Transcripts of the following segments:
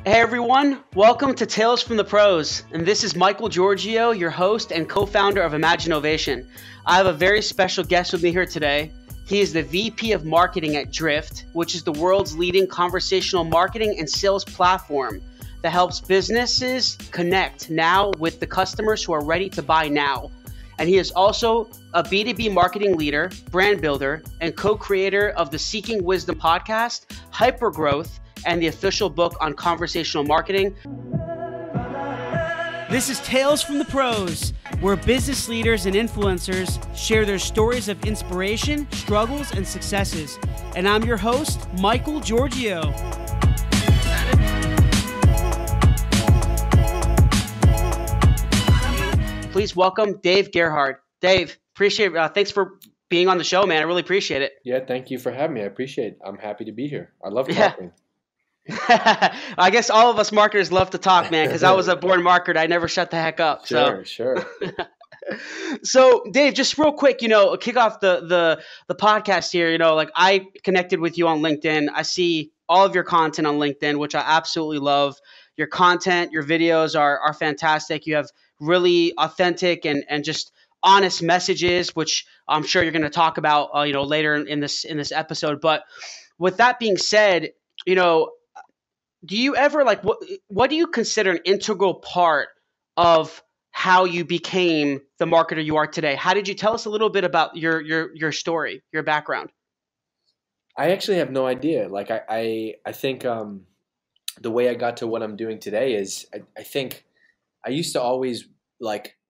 Hey everyone, welcome to Tales from the Pros, and this is Michael Giorgio, your host and co-founder of Imaginovation. I have a very special guest with me here today. He is the VP of Marketing at Drift, which is the world's leading conversational marketing and sales platform that helps businesses connect now with the customers who are ready to buy now. And he is also a B2B marketing leader, brand builder, and co-creator of the Seeking Wisdom podcast, HYPERGROWTH, and the official book on conversational marketing. This is Tales from the Pros, where business leaders and influencers share their stories of inspiration, struggles, and successes. And I'm your host, Michael Giorgio. Please welcome Dave Gerhardt. Dave, appreciate it. Thanks for being on the show, man. I really appreciate it. Yeah, thank you for having me. I appreciate it. I'm happy to be here. I love talking. I guess all of us marketers love to talk, man, because I was a born marketer. I never shut the heck up. Sure. So, Dave, just real quick, kick off the podcast here. Like I connected with you on LinkedIn. I see all of your content on LinkedIn, which I absolutely love. Your content, your videos are fantastic. You have really authentic and just honest messages, which I'm sure you're going to talk about, later in this episode. But with that being said, do you ever what do you consider an integral part of how you became the marketer you are today? How did you tell us a little bit about your story, your background? I actually have no idea. Like I think the way I got to what I'm doing today is I think I used to always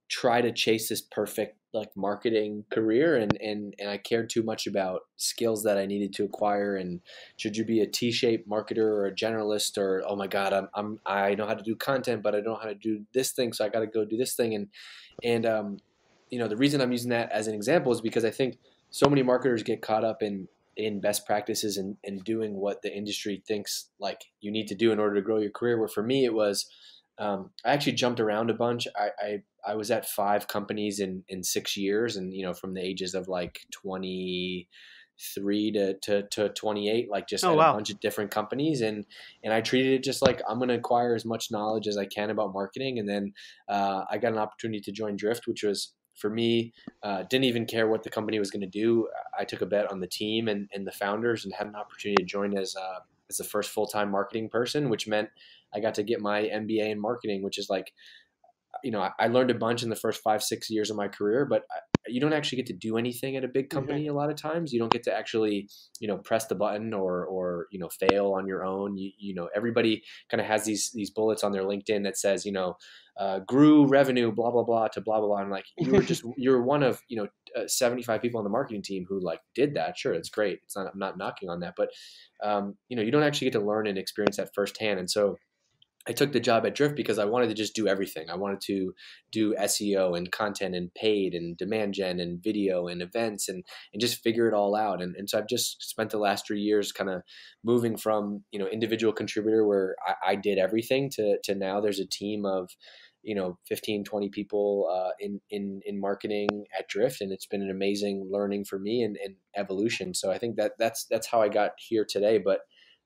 try to chase this perfect marketing career and I cared too much about skills that I needed to acquire, and should you be a T-shaped marketer or a generalist, or oh my god, I know how to do content but I don't know how to do this thing, so I got to go do this thing. And the reason I'm using that as an example is because I think so many marketers get caught up in best practices and doing what the industry thinks you need to do in order to grow your career, where for me it was I actually jumped around a bunch. I was at 5 companies in 6 years, and from the ages of 23 to 28, just at a bunch of different companies, and I treated it just like I'm going to acquire as much knowledge as I can about marketing. And then I got an opportunity to join Drift, which was, for me, didn't even care what the company was going to do. I took a bet on the team and the founders, and had an opportunity to join as the first full-time marketing person, which meant I got to get my MBA in marketing, which is I learned a bunch in the first 5-6 years of my career, but you don't actually get to do anything at a big company. A lot of times you don't get to actually, press the button or fail on your own. Everybody kind of has these bullets on their LinkedIn that says, grew revenue, blah, blah, blah, to blah, blah, blah. And you're one of, 75 people on the marketing team who did that. Sure. It's great. I'm not knocking on that, but you don't actually get to learn and experience that firsthand. And so I took the job at Drift because I wanted to just do everything. I wanted to do SEO and content and paid and demand gen and video and events and just figure it all out. And so I've just spent the last 3 years kind of moving from, individual contributor where I did everything to now there's a team of, 15, 20 people in marketing at Drift. And it's been an amazing learning for me and evolution. So I think that's how I got here today. But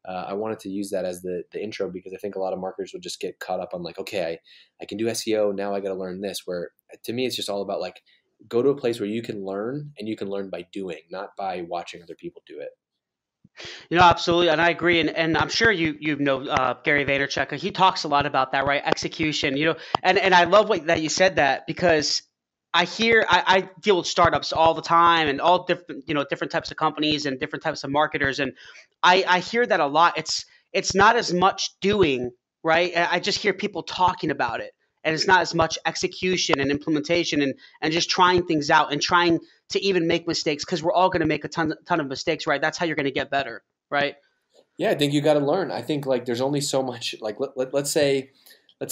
I wanted to use that as the intro, because I think a lot of marketers will just get caught up on okay, I can do SEO. Now I got to learn this, where to me, it's just all about go to a place where you can learn, and you can learn by doing, not by watching other people do it. Absolutely. And I agree. And I'm sure you know Gary Vaynerchuk. He talks a lot about that, right? Execution, and I love that you said that, because I deal with startups all the time, and all different, different types of companies and different types of marketers. And I hear that a lot. It's not as much doing, right? I just hear people talking about it, and it's not as much execution and implementation and just trying things out and trying to even make mistakes, because we're all going to make a ton of mistakes, right? That's how you're going to get better, right? Yeah, I think you got to learn. I think there's only so much. Let's say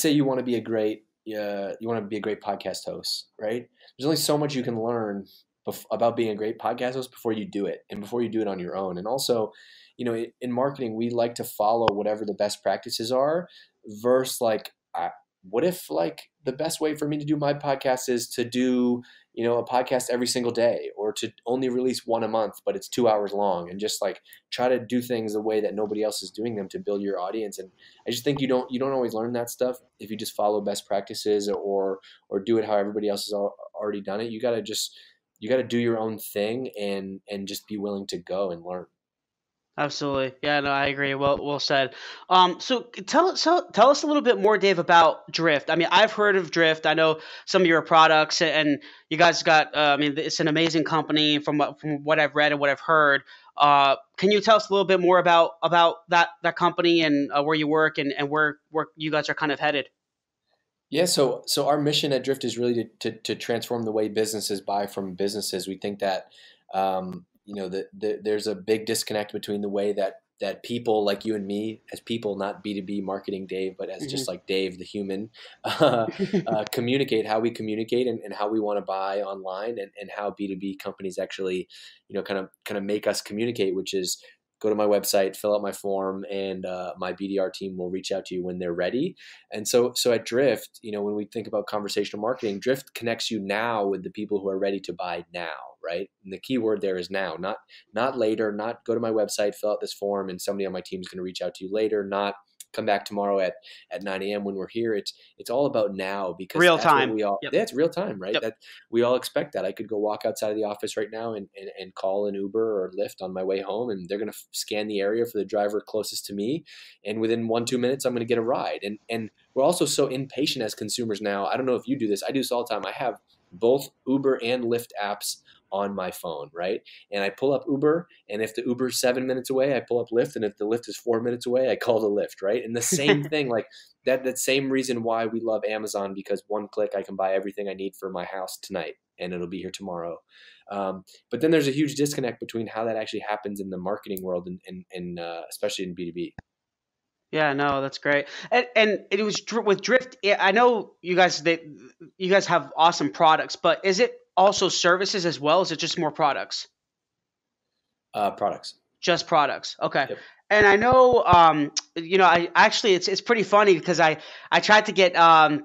you want to be a great podcast host, right? There's only so much you can learn about being a great podcast host before you do it, and before you do it on your own. And also, in marketing, we like to follow whatever the best practices are, versus what if like the best way for me to do my podcast is to do, a podcast every single day, or to only release one a month, but it's 2 hours long, and just like try to do things the way that nobody else is doing them to build your audience. And I just think you don't always learn that stuff if you just follow best practices, or do it how everybody else has already done it. You got to do your own thing, and just be willing to go and learn. Absolutely. Yeah, no, I agree. Well said. So tell us a little bit more, Dave, about Drift. I mean, I've heard of Drift. I know some of your products, and you guys got. I mean, it's an amazing company from what I've read and what I've heard. Can you tell us a little bit more about that company and where you work and where you guys are kind of headed? Yeah, so our mission at Drift is really to transform the way businesses buy from businesses. We think that there's a big disconnect between the way that people like you and me, as people, not B2B marketing Dave, but as just like Dave the human, communicate, how we communicate, and how we want to buy online, and how B2B companies actually, kind of make us communicate, which is go to my website, fill out my form, and my BDR team will reach out to you when they're ready. And so at Drift, when we think about conversational marketing, Drift connects you now with the people who are ready to buy now, right? And the key word there is now, not later, not go to my website, fill out this form, and somebody on my team is going to reach out to you later, not come back tomorrow at 9 a.m. when we're here. It's all about now, because Real that's what time. we all, Yep. yeah, it's real time, right? Yep. That we all expect that. I could go walk outside of the office right now and call an Uber or Lyft on my way home, and they're going to scan the area for the driver closest to me. And within 1-2 minutes, I'm going to get a ride. And we're also so impatient as consumers now. I don't know if you do this. I do this all the time. I have both Uber and Lyft apps on my phone, right? And I pull up Uber, and if the Uber's 7 minutes away, I pull up Lyft, and if the Lyft is 4 minutes away, I call the Lyft, right? And the same thing, like that same reason why we love Amazon, because one click I can buy everything I need for my house tonight, and it'll be here tomorrow. But then there's a huge disconnect between how that actually happens in the marketing world, and especially in B2B. Yeah, no, that's great. And it was with Drift. I know you guys have awesome products, but is it also services as well? Is it just more products? Products. Just products. Okay. Yep. And I know, I actually it's pretty funny because I tried to get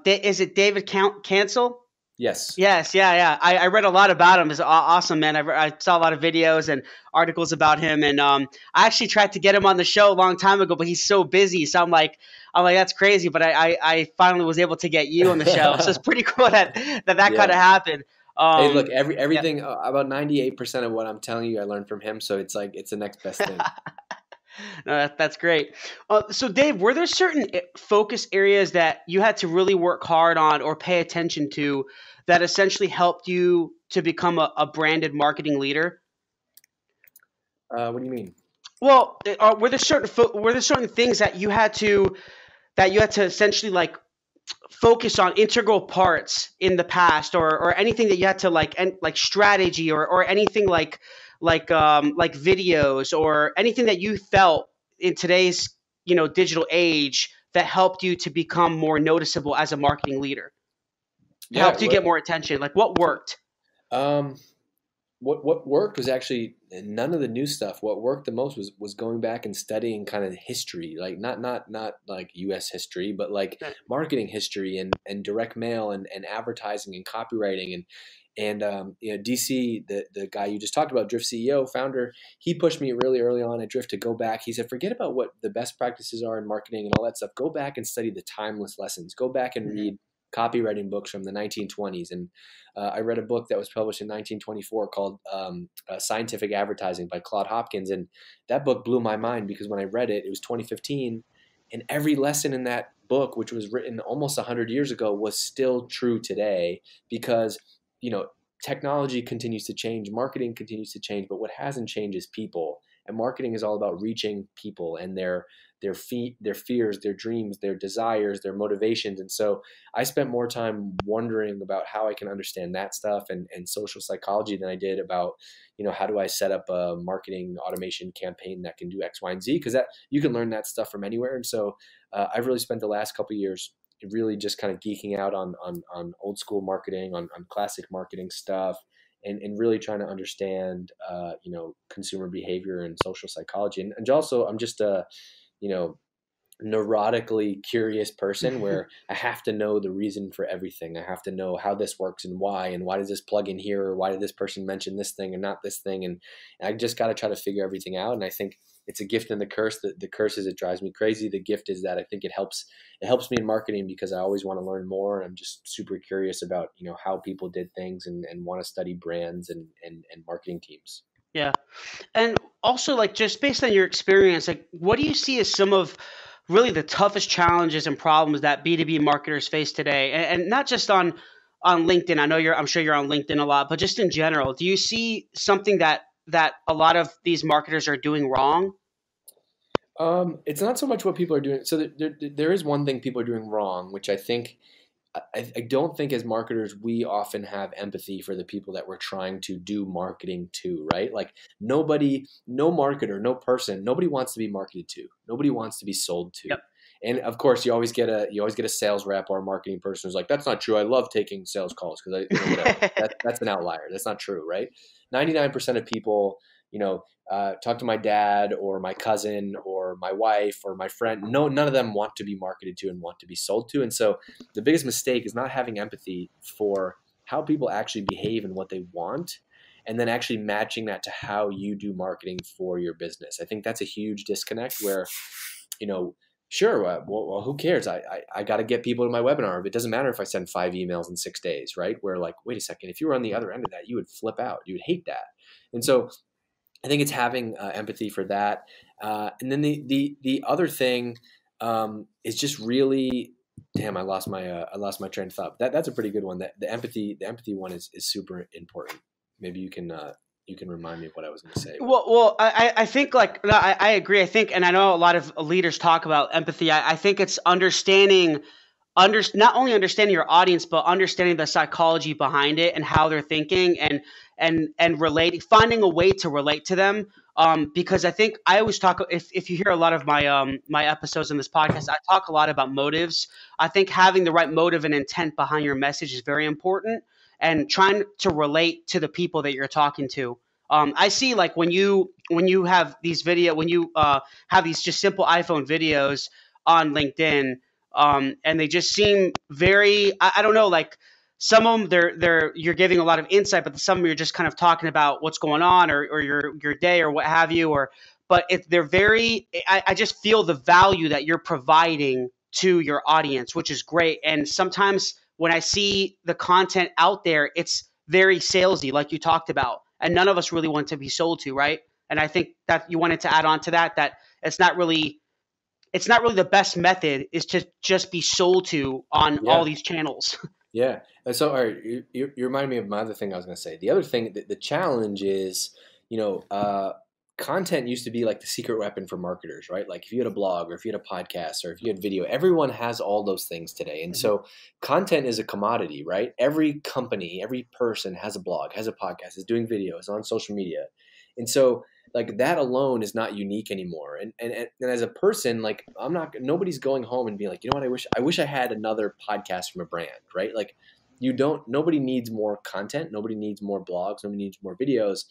is it David Cancel? Yes. Yes, yeah. I read a lot about him. He's awesome, man. I saw a lot of videos and articles about him, and I actually tried to get him on the show a long time ago, but he's so busy. So I'm like that's crazy. But I finally was able to get you on the show, so it's pretty cool that Yeah. kind of happened. Hey, look, Yeah. everything about 98% of what I'm telling you, I learned from him. So it's like it's the next best thing. No, that's great. So, Dave, were there certain focus areas that you had to really work hard on or pay attention to that essentially helped you to become a branded marketing leader? What do you mean? Well, were there certain things that you had to essentially like focus on integral parts in the past, or anything that you had to like strategy, or anything like videos, or anything that you felt in today's digital age that helped you to become more noticeable as a marketing leader, Yeah. helped you get more attention, like what worked? Um, what worked was actually none of the new stuff. What worked the most was going back and studying kind of history, like not like U.S. history, but like marketing history, and direct mail, and advertising, and copywriting, and DC, the guy you just talked about, Drift CEO, founder, he pushed me really early on at Drift to go back. He said, forget about what the best practices are in marketing and all that stuff. Go back and study the timeless lessons. Go back and read copywriting books from the 1920s. And I read a book that was published in 1924 called Scientific Advertising by Claude Hopkins. And that book blew my mind, because when I read it, it was 2015. And every lesson in that book, which was written almost 100 years ago, was still true today, because technology continues to change, marketing continues to change, but what hasn't changed is people. And marketing is all about reaching people and their fears, their dreams, their desires, their motivations. And so I spent more time wondering about how I can understand that stuff, and social psychology, than I did about, how do I set up a marketing automation campaign that can do X, Y, and Z, because that you can learn that stuff from anywhere. And so I've really spent the last couple of years really just kind of geeking out on old school marketing, on classic marketing stuff, and really trying to understand, consumer behavior and social psychology. And also I'm just, you know, neurotically curious person where I have to know the reason for everything. I have to know how this works and why does this plug in here, or why did this person mention this thing and not this thing, and I just got to try to figure everything out. And I think it's a gift and the curse. The curse is it drives me crazy. The gift is that I think it helps me in marketing because I always want to learn more, and I'm just super curious about how people did things, and want to study brands and marketing teams. Yeah. And also, like, just based on your experience, like, what do you see as some of really the toughest challenges and problems that B2B marketers face today? And not just on LinkedIn. I'm sure you're on LinkedIn a lot, but just in general, do you see something that a lot of these marketers are doing wrong? It's not so much what people are doing. So there is one thing people are doing wrong, which I think I don't think as marketers we often have empathy for the people that we're trying to do marketing to, right? Like no marketer, no person, nobody wants to be marketed to. Nobody wants to be sold to. Yep. And of course, you always get a sales rep or a marketing person who's like, "That's not true. I love taking sales calls because whatever." That's an outlier. That's not true, right? 99% of people, talk to my dad or my cousin or my wife or my friend. No, none of them want to be marketed to and want to be sold to. And so the biggest mistake is not having empathy for how people actually behave and what they want, and then actually matching that to how you do marketing for your business. I think that's a huge disconnect where, sure, well, who cares? I got to get people to my webinar. It doesn't matter if I send 5 emails in 6 days, right? Where like, wait a second, if you were on the other end of that, you would flip out. You would hate that. And so I think it's having empathy for that. And then the other thing is just really, damn, I lost my train of thought. That's a pretty good one. That the empathy one is super important. Maybe you can remind me of what I was going to say. Well, I think like no, I agree. I think, and I know a lot of leaders talk about empathy. I think it's not only understanding your audience, but understanding the psychology behind it and how they're thinking, and finding a way to relate to them. Because I think I always talk. If you hear a lot of my episodes in this podcast, I talk a lot about motives. I think having the right motive and intent behind your message is very important, and trying to relate to the people that you're talking to. I see like when you have these have these just simple iPhone videos on LinkedIn, and they just seem very I don't know, like some of them you're giving a lot of insight, but some of them you're just kind of talking about what's going on, or your day or what have you, but if they're very I just feel the value that you're providing to your audience, which is great. And sometimes when I see the content out there, it's very salesy, like you talked about, and none of us really want to be sold to, right? And I think that you wanted to add on to that it's not really the best method is to just be sold to on all these channels. Yeah. And so, all right, you remind me of my other thing I was going to say. The other thing, the challenge is, content used to be like the secret weapon for marketers, right? Like if you had a blog or if you had a podcast or if you had video, everyone has all those things today. And so content is a commodity, right? Every company, every person has a blog, has a podcast, is doing videos on social media. And so like that alone is not unique anymore. And as a person, like nobody's going home and being like, you know what, I wish I had another podcast from a brand, right? Like nobody needs more content. Nobody needs more blogs. Nobody needs more videos.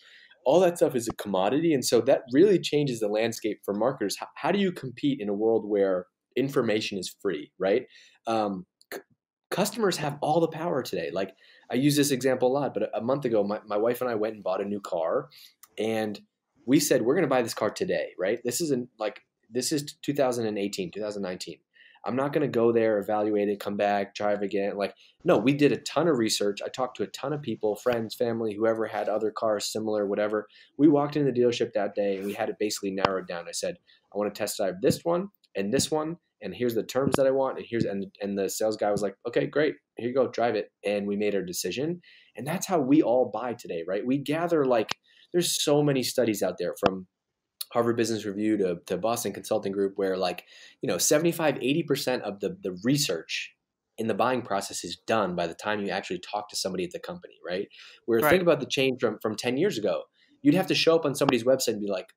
All that stuff is a commodity. And so that really changes the landscape for marketers. How do you compete in a world where information is free, right? Customers have all the power today. Like I use this example a lot, but a month ago, my wife and I went and bought a new car, and we said, we're going to buy this car today, right? This is 2018, 2019. I'm not going to go there, evaluate it, come back, drive again. Like, no, we did a ton of research. I talked to a ton of people, friends, family, whoever had other cars, similar, whatever. We walked into the dealership that day and we had it basically narrowed down. I said, I want to test drive this one, and here's the terms that I want. And the sales guy was like, okay, great. Here you go, drive it. And we made our decision. And that's how we all buy today, right? We gather there's so many studies out there from Harvard Business Review to Boston Consulting Group where 75, 80% of the research in the buying process is done by the time you actually talk to somebody at the company, right? Where think about the change from 10 years ago. You'd have to show up on somebody's website and be like,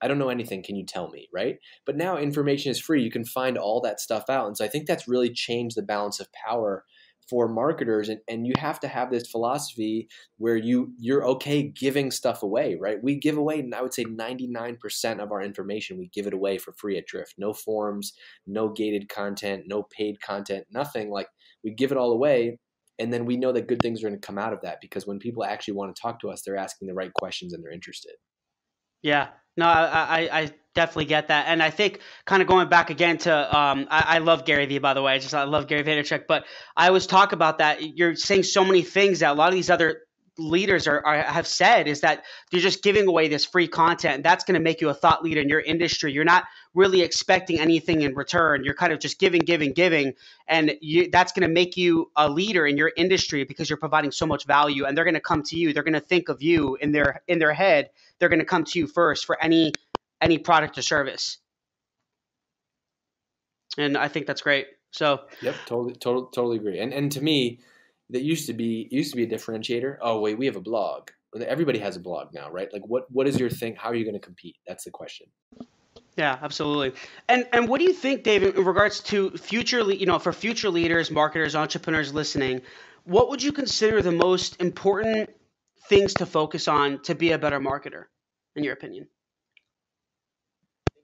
I don't know anything. Can you tell me, right? But now information is free. You can find all that stuff out. And so I think that's really changed the balance of power for marketers, and you have to have this philosophy where you're okay giving stuff away, right? We give away, and I would say 99% of our information, we give it away for free at Drift. No forums, no gated content, no paid content, nothing. Like, we give it all away. And then we know that good things are going to come out of that, because when people actually want to talk to us, they're asking the right questions and they're interested. Yeah, no, I definitely get that, and I think kind of going back again to I love Gary Vee, by the way. I love Gary Vaynerchuk, but I always talk about that. You're saying so many things that a lot of these other leaders have said, is that you're just giving away this free content, and that's going to make you a thought leader in your industry. You're not really expecting anything in return. You're kind of just giving, and that's going to make you a leader in your industry because you're providing so much value, and they're going to come to you. They're going to think of you in their head. They're going to come to you first for any product or service. And I think that's great. So yep, totally agree. And to me, that used to be a differentiator. Oh wait, we have a blog. Everybody has a blog now, right? Like, what is your thing? How are you going to compete? That's the question. yeah, absolutely. And what do you think, Dave, in regards to for future leaders, marketers, entrepreneurs listening, what would you consider the most important things to focus on to be a better marketer, in your opinion?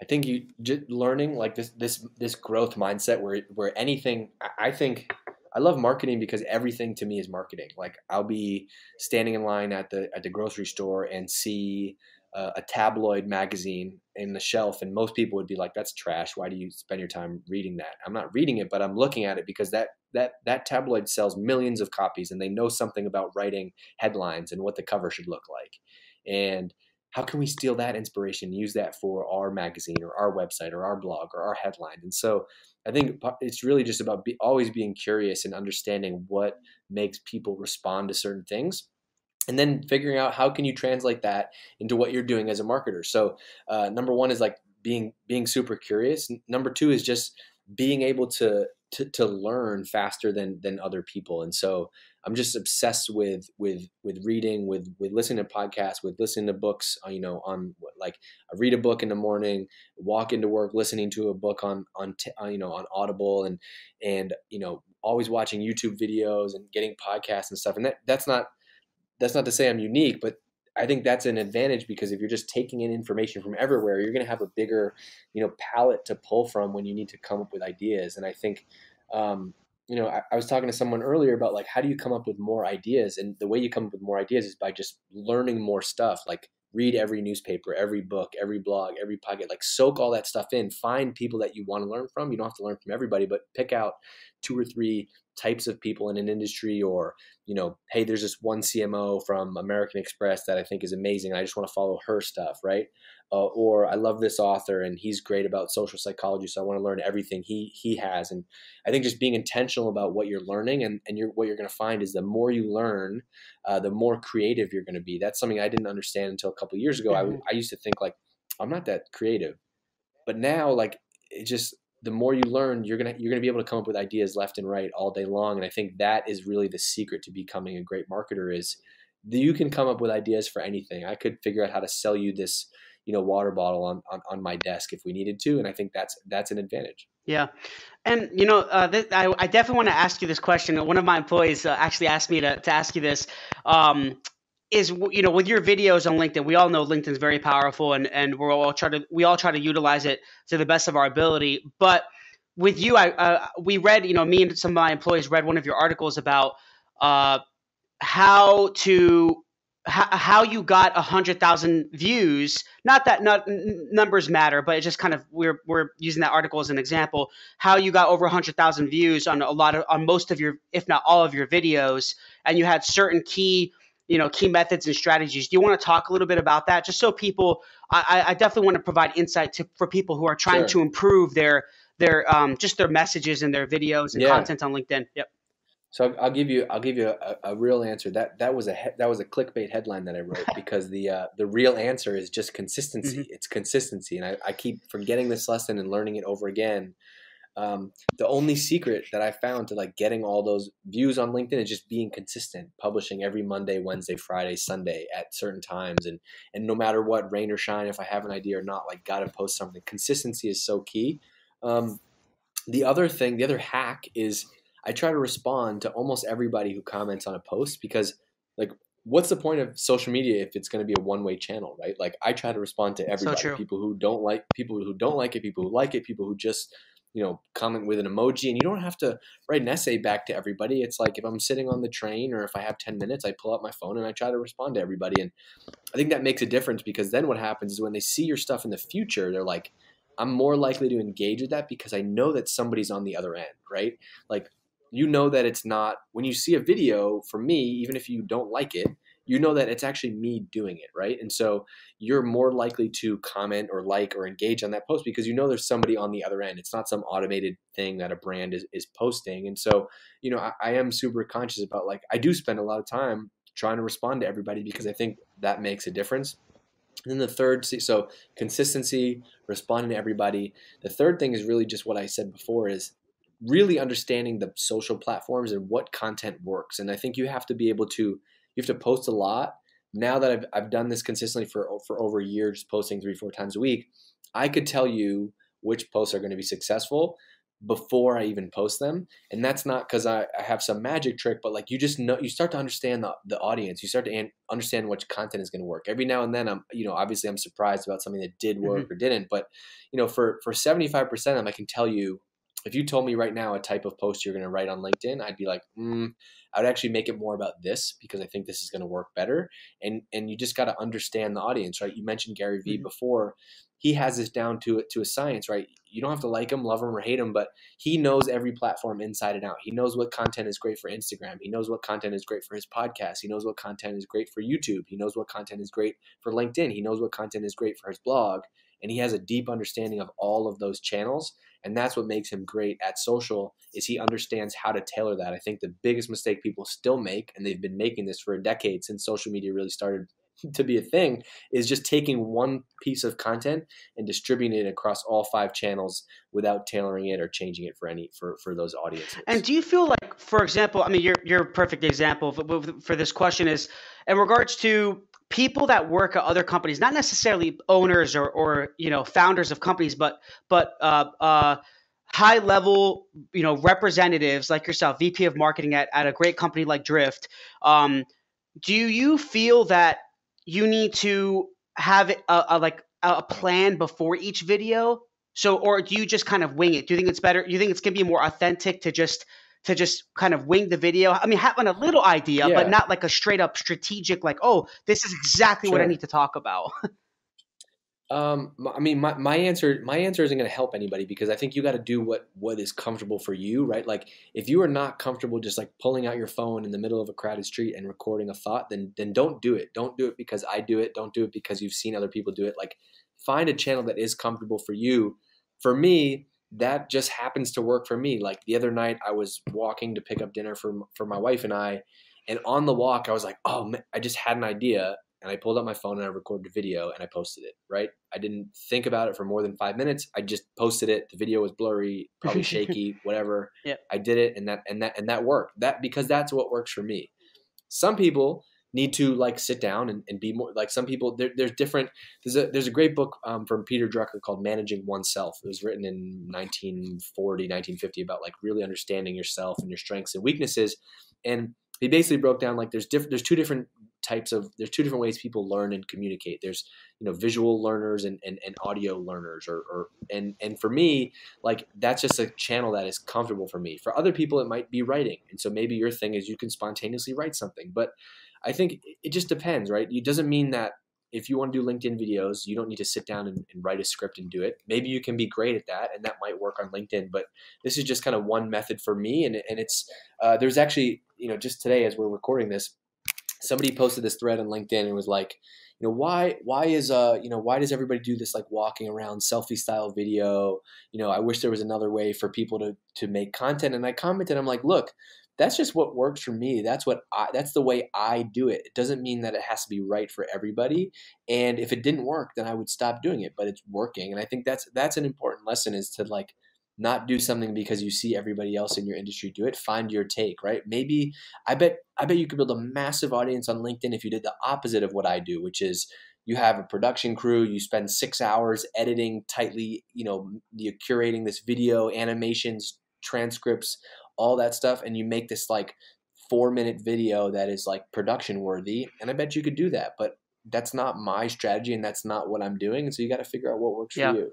I think you just learning like this growth mindset where anything. I think I love marketing because everything to me is marketing. Like, I'll be standing in line at the grocery store and see a tabloid magazine in the shelf, and most people would be like, "That's trash. Why do you spend your time reading that?" I'm not reading it, but I'm looking at it because that tabloid sells millions of copies, and they know something about writing headlines and what the cover should look like. And how can we steal that inspiration, use that for our magazine or our website or our blog or our headline? And so I think it's really just about always being curious and understanding what makes people respond to certain things, and then figuring out how can you translate that into what you're doing as a marketer. So number one is like being super curious. Number two is just being able to learn faster than other people. And so I'm just obsessed with reading, with listening to podcasts, with listening to books. On like, I read a book in the morning, walk into work listening to a book on Audible, and always watching YouTube videos and getting podcasts and stuff. And that's not to say I'm unique, but I think that's an advantage, because if you're just taking in information from everywhere, you're going to have a bigger, palette to pull from when you need to come up with ideas. And I think, I was talking to someone earlier about like, how do you come up with more ideas? And the way you come up with more ideas is by just learning more stuff. Like, read every newspaper, every book, every blog, every podcast, like soak all that stuff in, find people that you want to learn from. You don't have to learn from everybody, but pick out 2 or 3 types of people in an industry, or, hey, there's this one CMO from American Express that I think is amazing. I just want to follow her stuff, right? Or I love this author and he's great about social psychology, so I want to learn everything he has. And I think just being intentional about what you're learning, and what you're going to find is the more you learn, the more creative you're going to be. That's something I didn't understand until a couple of years ago. I used to think like, I'm not that creative, but now like, it just, the more you learn, you're gonna be able to come up with ideas left and right all day long. And I think that is really the secret to becoming a great marketer, is that you can come up with ideas for anything. I could figure out how to sell you this, water bottle on my desk if we needed to, and I think that's an advantage. Yeah. And, I definitely want to ask you this question. One of my employees actually asked me to ask you this. Is, with your videos on LinkedIn, we all know LinkedIn is very powerful, and we all try to utilize it to the best of our ability. But with you, we read, me and some of my employees read one of your articles about how you got 100,000 views. Not that numbers matter, but it's just kind of, we're using that article as an example. How you got over 100,000 views on most of your, if not all of your videos, and you had certain key methods and strategies. Do you want to talk a little bit about that, just so people? I definitely want to provide insight for people who are trying to improve their just their messages and their videos and content on LinkedIn. Yep. So I'll give you a real answer. That was a clickbait headline that I wrote, because the real answer is just consistency. Mm-hmm. It's consistency, and I keep forgetting this lesson and learning it over again. The only secret that I found to like getting all those views on LinkedIn is just being consistent, publishing every Monday, Wednesday, Friday, Sunday at certain times, and no matter what, rain or shine, if I have an idea or not, like, gotta post something. Consistency is so key. The other hack is, I try to respond to almost everybody who comments on a post, because like, what's the point of social media if it's going to be a one-way channel, right? Like, I try to respond to So everybody, true. people who don't like it, people who like it, people who just, comment with an emoji. And you don't have to write an essay back to everybody. It's like, if I'm sitting on the train or if I have 10 minutes, I pull out my phone and I try to respond to everybody. And I think that makes a difference, because then what happens is when they see your stuff in the future, they're like, I'm more likely to engage with that because I know that somebody's on the other end, right? Like, that it's not, when you see a video from me, even if you don't like it, that it's actually me doing it, right? And so you're more likely to comment or like or engage on that post because there's somebody on the other end. It's not some automated thing that a brand is posting. And so, I am super conscious about, like, I do spend a lot of time trying to respond to everybody because I think that makes a difference. And then the third, so consistency, responding to everybody. The third thing is really just what I said before, is really understanding the social platforms and what content works. And I think you have to post a lot. Now that I've done this consistently for over a year, just posting 3-4 times a week, I could tell you which posts are going to be successful before I even post them. And that's not because I have some magic trick, but like, you just know, you start to understand the audience. You start to understand which content is going to work. Every now and then obviously I'm surprised about something that did work Mm-hmm. or didn't, but for 75% of them, I can tell you, if you told me right now a type of post you're going to write on LinkedIn, I'd be like, I would actually make it more about this because I think this is going to work better. And you just got to understand the audience, right? You mentioned Gary Vee Mm-hmm. before. He has this down to a science, right? You don't have to like him, love him, or hate him, but he knows every platform inside and out. He knows what content is great for Instagram. He knows what content is great for his podcast. He knows what content is great for YouTube. He knows what content is great for LinkedIn. He knows what content is great for his blog. And he has a deep understanding of all of those channels. And that's what makes him great at social, is he understands how to tailor that. I think the biggest mistake people still make, and they've been making this for a decade since social media really started to be a thing, is just taking one piece of content and distributing it across all 5 channels without tailoring it or changing it for those And audiences. do you feel like, for example, I mean, you're a perfect example for this question is in regards to people that work at other companies, not necessarily owners or founders of companies, but high level representatives like yourself, VP of marketing at a great company like Drift. Um, do you feel that you need to have a plan before each video? So, or do you just kind of wing it? Do you think it's better? You think it's gonna be more authentic to just kind of wing the video? I mean, having a little idea, but Yeah, not like a straight up strategic, like, oh, this is exactly what I need sure. to talk about. I mean, my answer isn't going to help anybody, because I think you got to do what is comfortable for you, right? Like, if you are not comfortable just like pulling out your phone in the middle of a crowded street and recording a thought, then don't do it. Don't do it because I do it. Don't do it because you've seen other people do it. Like, find a channel that is comfortable for you. For me, that just happens to work for me. Like, the other night, I was walking to pick up dinner for my wife and I, and on the walk, I was like, oh man, I just had an idea, and I pulled up my phone and I recorded a video and I posted it, right? I didn't think about it for more than 5 minutes. I just posted it. The video was blurry, probably shaky, whatever. Yeah. I did it, and that worked. Because that's what works for me. Some people need to like sit down and be more like, some people there's different. There's a great book from Peter Drucker called Managing Oneself. It was written in 1940, 1950, about like really understanding yourself and your strengths and weaknesses. And he basically broke down like there's two different ways people learn and communicate. There's visual learners and audio learners, and for me, like, that's just a channel that is comfortable for me. For other people, it might be writing, and so maybe your thing is you can spontaneously write something. But I think it just depends, right? It doesn't mean that if you want to do LinkedIn videos, you don't need to sit down and write a script and do it. Maybe you can be great at that, and that might work on LinkedIn. But this is just kind of one method for me, and it's there's actually, just today as we're recording this, somebody posted this thread on LinkedIn and was like, why does everybody do this like walking around selfie style video? I wish there was another way for people to make content. And I commented, I'm like, look, that's just what works for me. That's the way I do it. It doesn't mean that it has to be right for everybody. And if it didn't work, then I would stop doing it, but it's working. And I think that's an important lesson, is to like not do something because you see everybody else in your industry do it. Find your take, right? Maybe I bet you could build a massive audience on LinkedIn if you did the opposite of what I do, which is you have a production crew, you spend 6 hours editing tightly, you're curating this video, animations, transcripts, all that stuff, and you make this like 4-minute video that is like production worthy. And I bet you could do that, but that's not my strategy and that's not what I'm doing. And so you got to figure out what works for Yeah. you.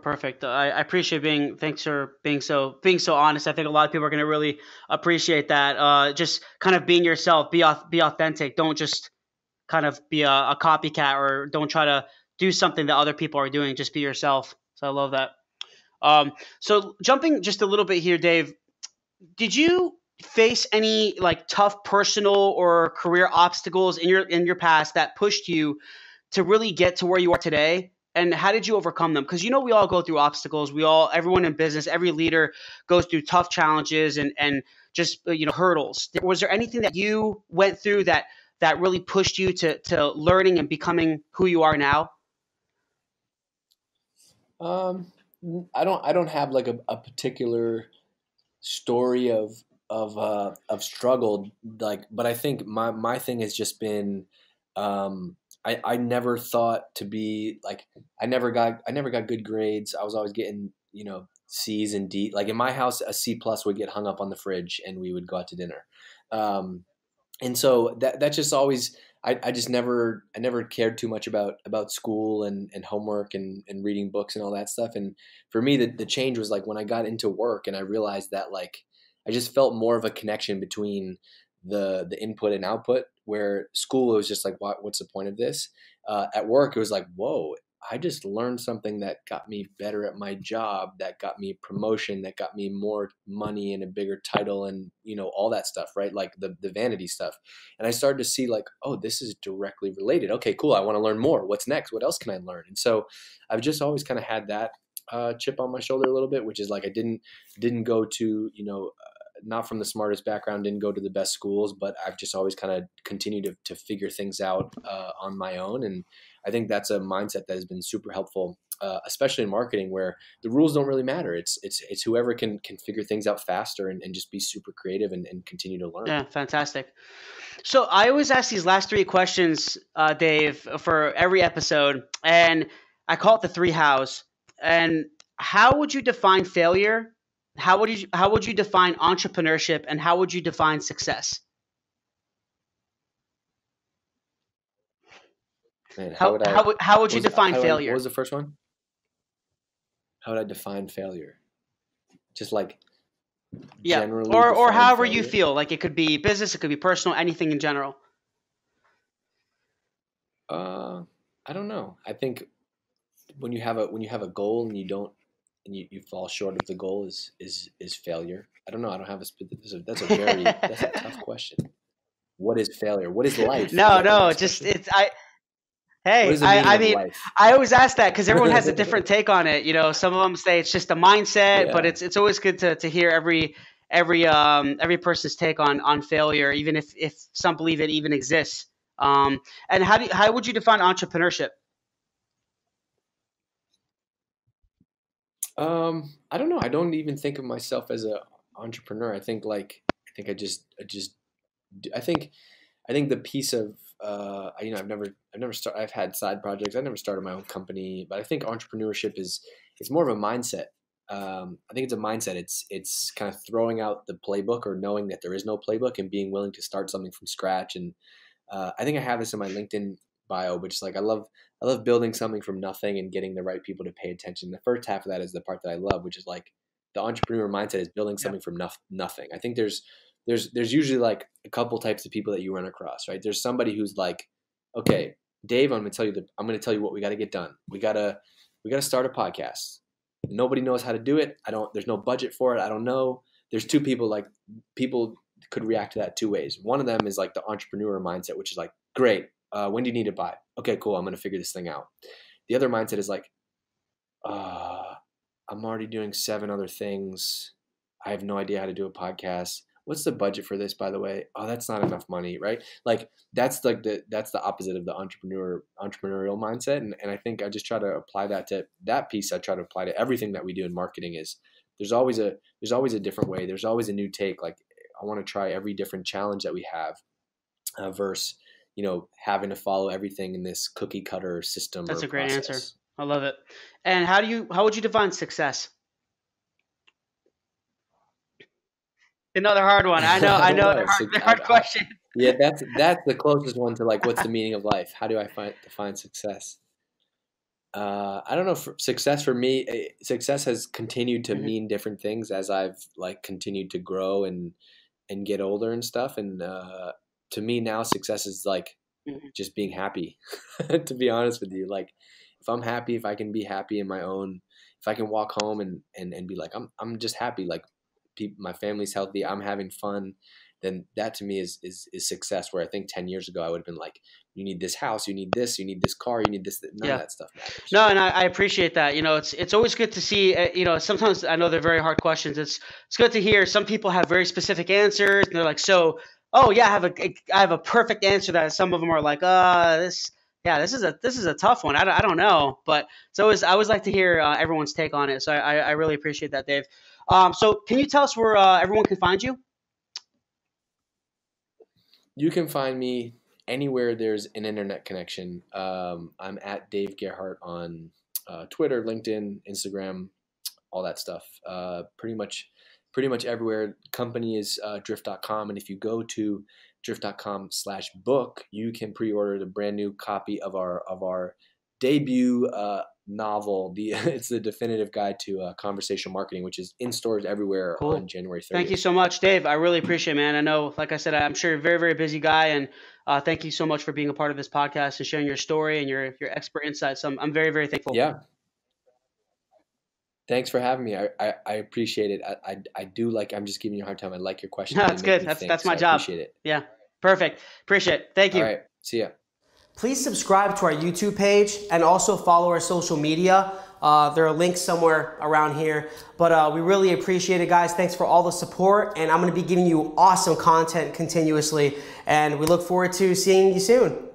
Perfect. I appreciate thanks for being so honest. I think a lot of people are going to really appreciate that. Just kind of being yourself, be authentic. Don't just kind of be a copycat, or don't try to do something that other people are doing. Just be yourself. So I love that. So jumping just a little bit here, Dave, did you face any like tough personal or career obstacles in your past that pushed you to really get to where you are today? And how did you overcome them? Because we all go through obstacles. Everyone in business, every leader goes through tough challenges and just hurdles. Was there anything that you went through that really pushed you to learning and becoming who you are now? Um, I don't have like a particular story of struggle, like, but I think my thing has just been, I never thought to be like, I never got good grades. I was always getting C's and D. Like in my house, a C plus would get hung up on the fridge and we would go out to dinner. Um, and so that just always, I just never cared too much about school and homework and reading books and all that stuff. And for me, the change was like when I got into work and I realized that like I just felt more of a connection between the input and output, where school was just like, what's the point of this? At work, it was like, whoa, I just learned something that got me better at my job, that got me promotion, that got me more money and a bigger title and, all that stuff, right? Like the vanity stuff. And I started to see like, oh, this is directly related. Okay, cool. I want to learn more. What's next? What else can I learn? And so I've just always kind of had that chip on my shoulder a little bit, which is like I didn't go to, not from the smartest background, didn't go to the best schools, but I've just always kind of continued to figure things out on my own. And I think that's a mindset that has been super helpful, especially in marketing, where the rules don't really matter. It's whoever can figure things out faster and just be super creative and continue to learn. Yeah, fantastic. So I always ask these last three questions, Dave, for every episode, and I call it the three hows. And how would you define failure? How would you define entrepreneurship, and how would you define success? Man, How how would how would you define what failure? was the first one? How would I define failure? Just like Yeah, generally or define however you failure. feel. Like it could be business, it could be personal, anything in general. Uh, I don't know. I think when you have a goal and you don't and you fall short of the goal is failure. I don't know. I don't have a that's a tough question. What is failure? What is life is No, that the no, next just question? it's I. What Hey, is the meaning I of mean, life? I always ask that because everyone has a different take on it. Some of them say it's just a mindset, but Yeah. it's always good to hear every person's take on failure, even if some believe it even exists. And how would you define entrepreneurship? I don't know. I don't even think of myself as a entrepreneur. I think I just I think the piece of I've had side projects. I never started my own company, but I think entrepreneurship is it's more of a mindset. I think it's a mindset. It's kind of throwing out the playbook or knowing that there is no playbook and being willing to start something from scratch. And I think I have this in my LinkedIn bio, which is like I love building something from nothing and getting the right people to pay attention. The first half of that is the part that I love, which is like the entrepreneur mindset is building Yeah, something from nothing. I think there's usually like a couple types of people that you run across, right? There's somebody who's like, okay, Dave, I'm going to tell you what we got to get done. We got to start a podcast. Nobody knows how to do it. There's no budget for it. I don't know. There's two people, like, people could react to that two ways. One of them is like the entrepreneur mindset, which is like, great. When do you need to buy? Okay, cool. I'm going to figure this thing out. The other mindset is like, uh, I'm already doing 7 other things. I have no idea how to do a podcast. What's the budget for this, by the way? Oh, that's not enough money, right? Like that's the opposite of the entrepreneurial mindset. And I think I just try to apply that to that piece. I try to apply to everything that we do in marketing is there's always a different way. There's always a new take. Like I want to try every different challenge that we have versus, having to follow everything in this cookie cutter system that's or a great answer. process. I love it. And how would you define success? another hard one. I know No, they're hard questions. yeah, that's the closest one to like, what's the meaning of life? How do I define success? I don't know. Success for me, success has continued to Mhm. mean different things as I've like continued to grow and get older and stuff. And to me now, success is like Mhm. just being happy. To be honest with you, like if I'm happy, if I can be happy in my own, if I can walk home and be like I'm just happy, like my family's healthy, I'm having fun, then that to me is success. Where I think 10 years ago I would have been like, you need this house, you need this car, you need this. None of Yeah. that stuff matters. No, and I appreciate that. You know, it's always good to see. You know, sometimes I know they're very hard questions. It's good to hear some people have very specific answers, and they're like, so, oh yeah, I have a perfect answer. That some of them are like, this, yeah, this is a tough one. I don't know, but it's always I always like to hear everyone's take on it. So I really appreciate that, Dave. So can you tell us where everyone can find you? You can find me anywhere there's an internet connection. I'm at Dave Gerhardt on Twitter, LinkedIn, Instagram, all that stuff. Pretty much everywhere. Company is drift.com. And if you go to drift.com/book, you can pre-order the brand new copy of our debut novel. It's the definitive guide to conversational marketing, which is in stores everywhere on Cool. January 30th. Thank you so much, Dave. I really appreciate it, man. I know, like I said, I'm sure you're a very, very busy guy, and thank you so much for being a part of this podcast and sharing your story and your expert insights. I'm very, very thankful. Yeah. Thanks for having me. I appreciate it. I do like, I'm just giving you a hard time. I like your questions. No, They it's make good. me think. That's So my I job. appreciate it. Yeah, perfect. Appreciate it. Thank All you. right. See ya. Please subscribe to our YouTube page and also follow our social media. There are links somewhere around here. But we really appreciate it, guys. Thanks for all the support. And I'm going to be giving you awesome content continuously. And we look forward to seeing you soon.